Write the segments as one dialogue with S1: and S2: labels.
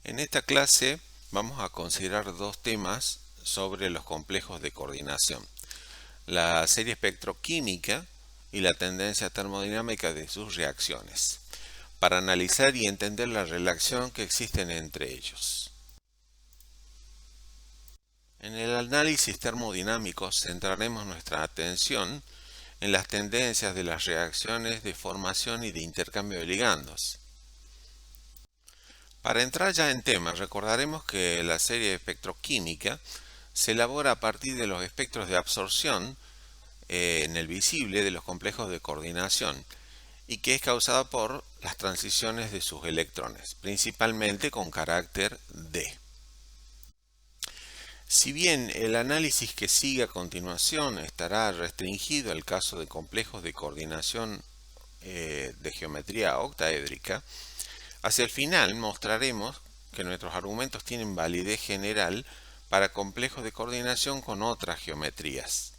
S1: En esta clase vamos a considerar dos temas sobre los complejos de coordinación: la serie espectroquímica y la tendencia termodinámica de sus reacciones, para analizar y entender la relación que existe entre ellos. En el análisis termodinámico centraremos nuestra atención en las tendencias de las reacciones de formación y de intercambio de ligandos. Para entrar ya en tema, recordaremos que la serie espectroquímica se elabora a partir de los espectros de absorción en el visible de los complejos de coordinación y que es causada por las transiciones de sus electrones, principalmente con carácter D. Si bien el análisis que sigue a continuación estará restringido al caso de complejos de coordinación de geometría octaédrica, hacia el final mostraremos que nuestros argumentos tienen validez general para complejos de coordinación con otras geometrías.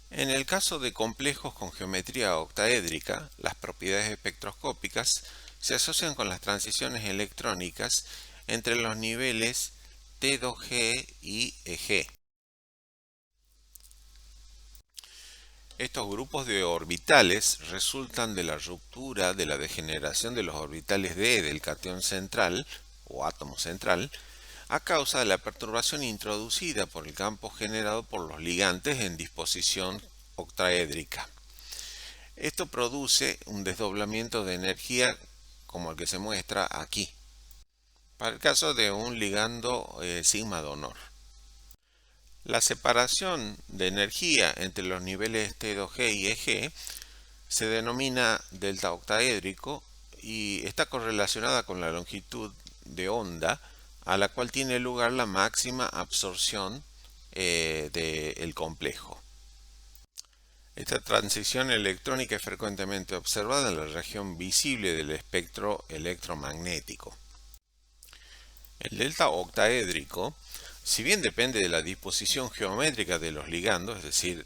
S1: En el caso de complejos con geometría octaédrica, las propiedades espectroscópicas se asocian con las transiciones electrónicas entre los niveles T2G y EG. Estos grupos de orbitales resultan de la ruptura de la degeneración de los orbitales D del catión central o átomo central a causa de la perturbación introducida por el campo generado por los ligantes en disposición octaédrica. Esto produce un desdoblamiento de energía como el que se muestra aquí, para el caso de un ligando sigma donor. La separación de energía entre los niveles T2G y EG se denomina delta octaédrico y está correlacionada con la longitud de onda a la cual tiene lugar la máxima absorción del complejo. Esta transición electrónica es frecuentemente observada en la región visible del espectro electromagnético. El delta octaédrico, si bien depende de la disposición geométrica de los ligandos, es decir,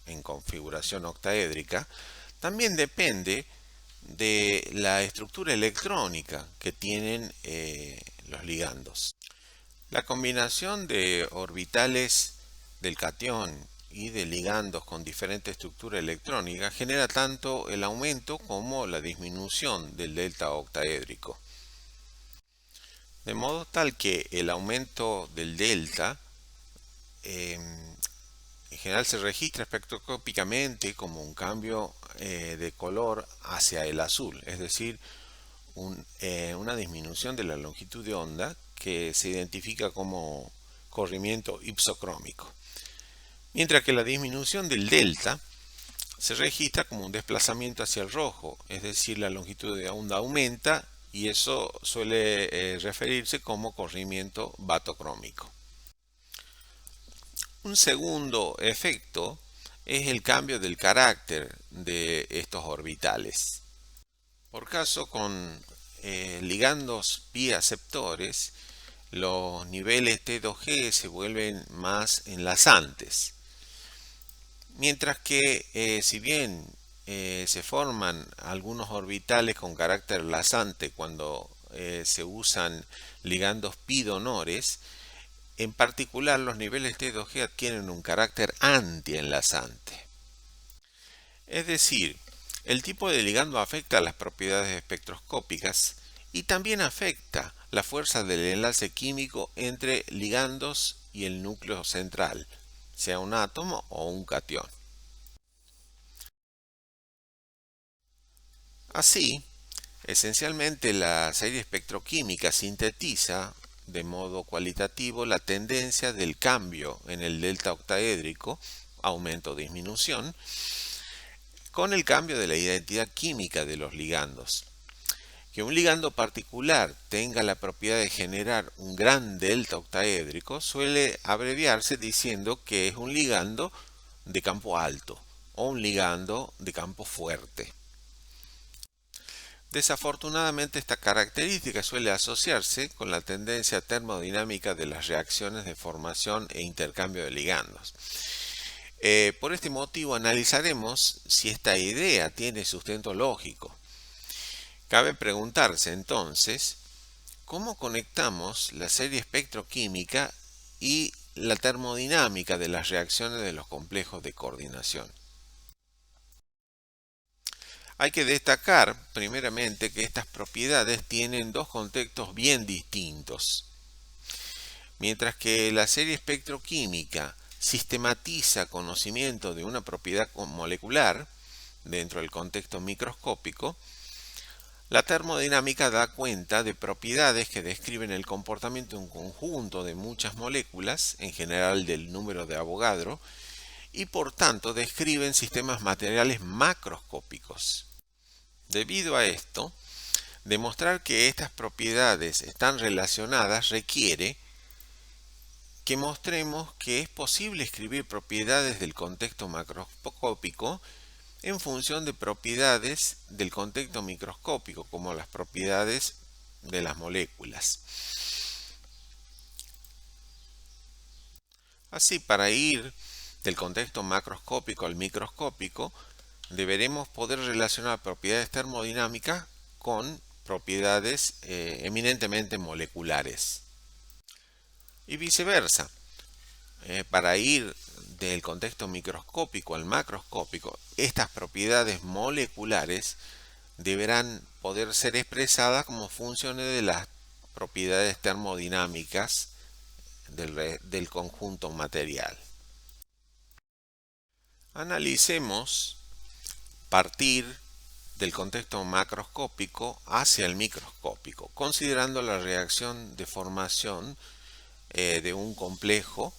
S1: en configuración octaédrica, también depende de la estructura electrónica que tienen los ligandos. La combinación de orbitales del catión y de ligandos con diferente estructura electrónica genera tanto el aumento como la disminución del delta octaédrico. De modo tal que el aumento del delta en general se registra espectroscópicamente como un cambio de color hacia el azul, es decir, una disminución de la longitud de onda que se identifica como corrimiento ipsocrómico, mientras que la disminución del delta se registra como un desplazamiento hacia el rojo, es decir, la longitud de onda aumenta y eso suele referirse como corrimiento batocrómico. Un segundo efecto es el cambio del carácter de estos orbitales. Por caso, con ligandos pi aceptores, los niveles T2G se vuelven más enlazantes. Mientras que si bien se forman algunos orbitales con carácter enlazante cuando se usan ligandos pi donores, en particular los niveles T2G adquieren un carácter antienlazante. Es decir, el tipo de ligando afecta las propiedades espectroscópicas y también afecta la fuerza del enlace químico entre ligandos y el núcleo central, sea un átomo o un catión. Así, esencialmente la serie espectroquímica sintetiza de modo cualitativo la tendencia del cambio en el delta octaédrico, aumento o disminución, con el cambio de la identidad química de los ligandos. Que un ligando particular tenga la propiedad de generar un gran delta octaédrico suele abreviarse diciendo que es un ligando de campo alto o un ligando de campo fuerte. Desafortunadamente, esta característica suele asociarse con la tendencia termodinámica de las reacciones de formación e intercambio de ligandos. Por este motivo analizaremos si esta idea tiene sustento lógico. Cabe preguntarse entonces cómo conectamos la serie espectroquímica y la termodinámica de las reacciones de los complejos de coordinación. Hay que destacar, primeramente, que estas propiedades tienen dos contextos bien distintos. Mientras que la serie espectroquímica sistematiza conocimiento de una propiedad molecular dentro del contexto microscópico, la termodinámica da cuenta de propiedades que describen el comportamiento de un conjunto de muchas moléculas, en general del número de Avogadro, y por tanto describen sistemas materiales macroscópicos. Debido a esto, demostrar que estas propiedades están relacionadas requiere que mostremos que es posible escribir propiedades del contexto macroscópico en función de propiedades del contexto microscópico, como las propiedades de las moléculas. Así, para ir del contexto macroscópico al microscópico, deberemos poder relacionar propiedades termodinámicas con propiedades eminentemente moleculares. Y viceversa. Para ir del contexto microscópico al macroscópico, estas propiedades moleculares deberán poder ser expresadas como funciones de las propiedades termodinámicas del conjunto material. Analicemos partir del contexto macroscópico hacia el microscópico, considerando la reacción de formación de un complejo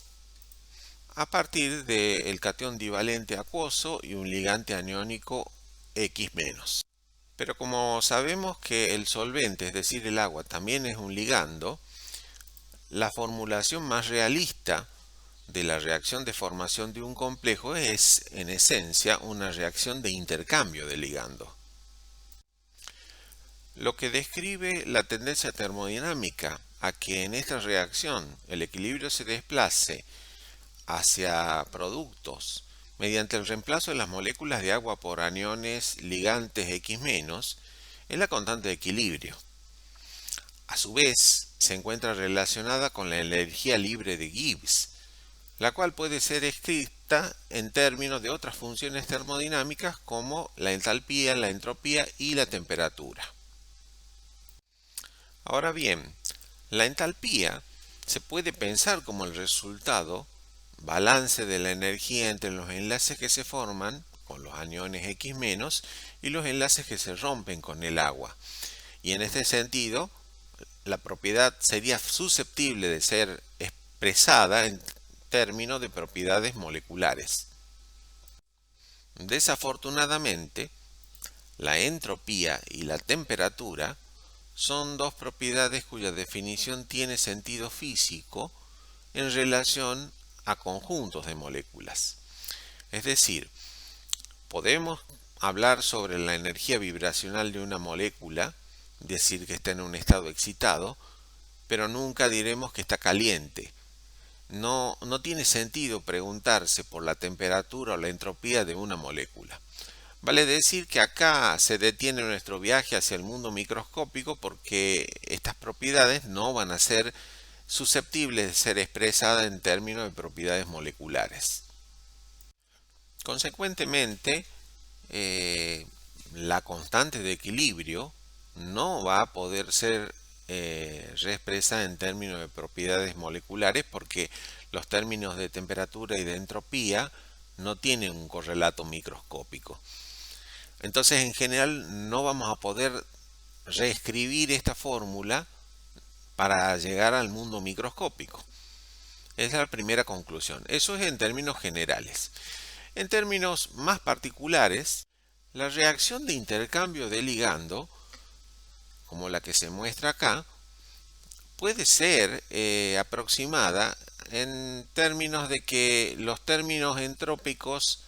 S1: a partir del catión divalente acuoso y un ligante aniónico X-. Pero como sabemos que el solvente, es decir, el agua, también es un ligando, la formulación más realista de la reacción de formación de un complejo es, en esencia, una reacción de intercambio de ligando. Lo que describe la tendencia termodinámica a que en esta reacción el equilibrio se desplace hacia productos mediante el reemplazo de las moléculas de agua por aniones ligantes X-, es la constante de equilibrio. A su vez, se encuentra relacionada con la energía libre de Gibbs, la cual puede ser escrita en términos de otras funciones termodinámicas como la entalpía, la entropía y la temperatura. Ahora bien, la entalpía se puede pensar como el resultado balance de la energía entre los enlaces que se forman con los aniones X- y los enlaces que se rompen con el agua. Y en este sentido, la propiedad sería susceptible de ser expresada en términos de propiedades moleculares. Desafortunadamente, la entropía y la temperatura son dos propiedades cuya definición tiene sentido físico en relación a conjuntos de moléculas. Es decir, podemos hablar sobre la energía vibracional de una molécula, decir que está en un estado excitado, pero nunca diremos que está caliente. No tiene sentido preguntarse por la temperatura o la entropía de una molécula. Vale decir que acá se detiene nuestro viaje hacia el mundo microscópico porque estas propiedades no van a ser susceptibles de ser expresadas en términos de propiedades moleculares. Consecuentemente, la constante de equilibrio no va a poder ser reexpresada en términos de propiedades moleculares porque los términos de temperatura y de entropía no tienen un correlato microscópico. Entonces, en general, no vamos a poder reescribir esta fórmula para llegar al mundo microscópico. Esa es la primera conclusión. Eso es en términos generales. En términos más particulares, la reacción de intercambio de ligando, como la que se muestra acá, puede ser aproximada en términos de que los términos entrópicos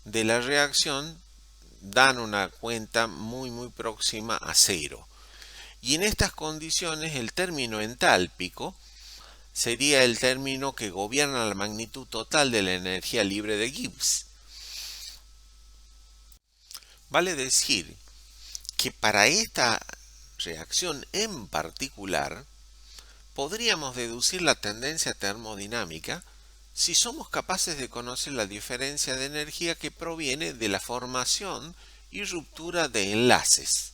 S1: de la reacción dan una cuenta muy próxima a cero. Y en estas condiciones el término entálpico sería el término que gobierna la magnitud total de la energía libre de Gibbs. Vale decir que para esta reacción en particular, podríamos deducir la tendencia termodinámica si somos capaces de conocer la diferencia de energía que proviene de la formación y ruptura de enlaces.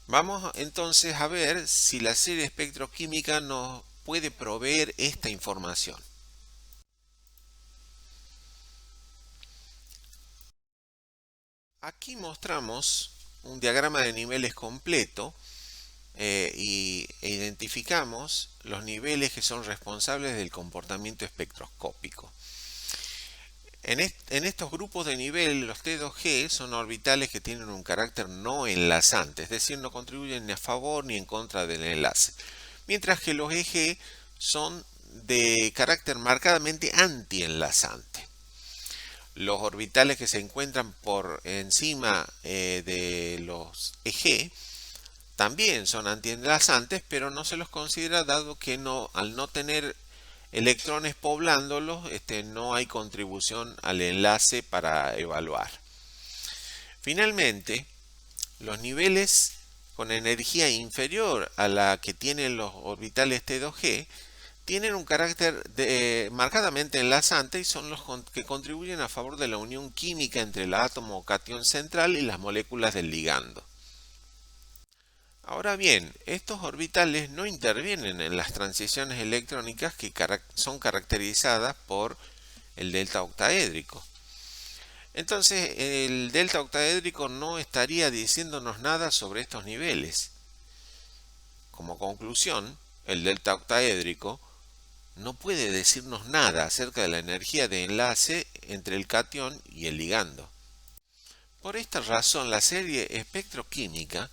S1: Vamos entonces a ver si la serie espectroquímica nos puede proveer esta información. Aquí mostramos un diagrama de niveles completo e identificamos los niveles que son responsables del comportamiento espectroscópico. En estos grupos de nivel, los T2G son orbitales que tienen un carácter no enlazante, es decir, no contribuyen ni a favor ni en contra del enlace, mientras que los EG son de carácter marcadamente antienlazante. Los orbitales que se encuentran por encima de los EG también son antienlazantes, pero no se los considera dado que al no tener electrones poblándolos, no hay contribución al enlace para evaluar. Finalmente, los niveles con energía inferior a la que tienen los orbitales T2G tienen un carácter marcadamente enlazante y son los que contribuyen a favor de la unión química entre el átomo o catión central y las moléculas del ligando. Ahora bien, estos orbitales no intervienen en las transiciones electrónicas que son caracterizadas por el delta octaédrico. Entonces, el delta octaédrico no estaría diciéndonos nada sobre estos niveles. Como conclusión, el delta octaédrico no puede decirnos nada acerca de la energía de enlace entre el catión y el ligando. Por esta razón, la serie espectroquímica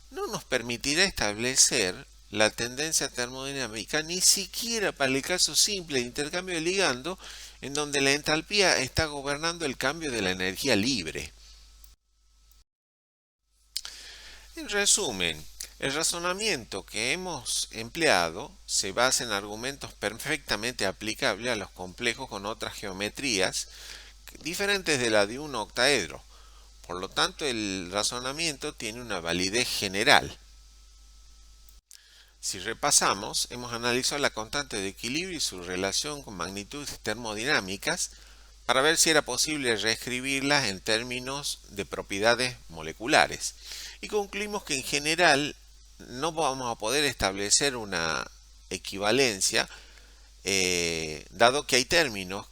S1: no nos permitirá establecer la tendencia termodinámica ni siquiera para el caso simple de intercambio de ligando, en donde la entalpía está gobernando el cambio de la energía libre. En resumen, el razonamiento que hemos empleado se basa en argumentos perfectamente aplicables a los complejos con otras geometrías diferentes de la de un octaedro. Por lo tanto, el razonamiento tiene una validez general. Si repasamos, hemos analizado la constante de equilibrio y su relación con magnitudes termodinámicas para ver si era posible reescribirlas en términos de propiedades moleculares. Y concluimos que en general no vamos a poder establecer una equivalencia dado que hay términos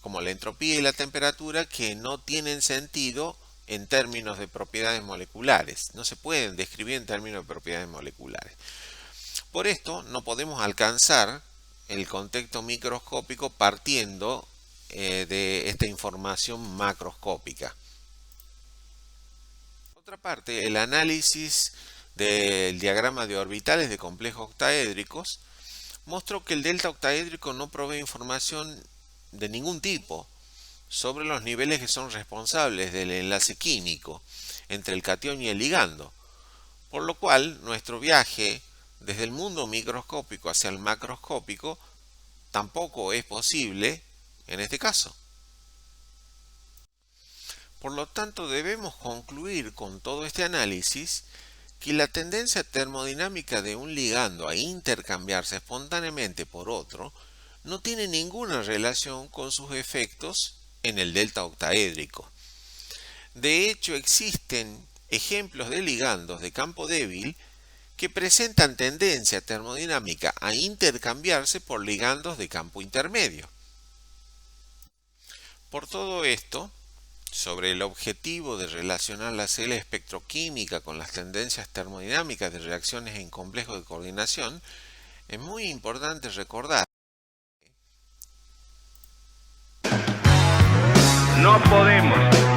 S1: como la entropía y la temperatura que no tienen sentido en términos de propiedades moleculares. No se pueden describir en términos de propiedades moleculares. Por esto no podemos alcanzar el contexto microscópico partiendo de esta información macroscópica. Por otra parte, el análisis del diagrama de orbitales de complejos octaédricos mostró que el delta octaédrico no provee información de ningún tipo sobre los niveles que son responsables del enlace químico entre el catión y el ligando, por lo cual nuestro viaje desde el mundo microscópico hacia el macroscópico tampoco es posible en este caso. Por lo tanto, debemos concluir con todo este análisis que la tendencia termodinámica de un ligando a intercambiarse espontáneamente por otro no tiene ninguna relación con sus efectos en el delta octaédrico. De hecho, existen ejemplos de ligandos de campo débil que presentan tendencia termodinámica a intercambiarse por ligandos de campo intermedio. Por todo esto, sobre el objetivo de relacionar la serie espectroquímica con las tendencias termodinámicas de reacciones en complejos de coordinación, es muy importante recordar
S2: no podemos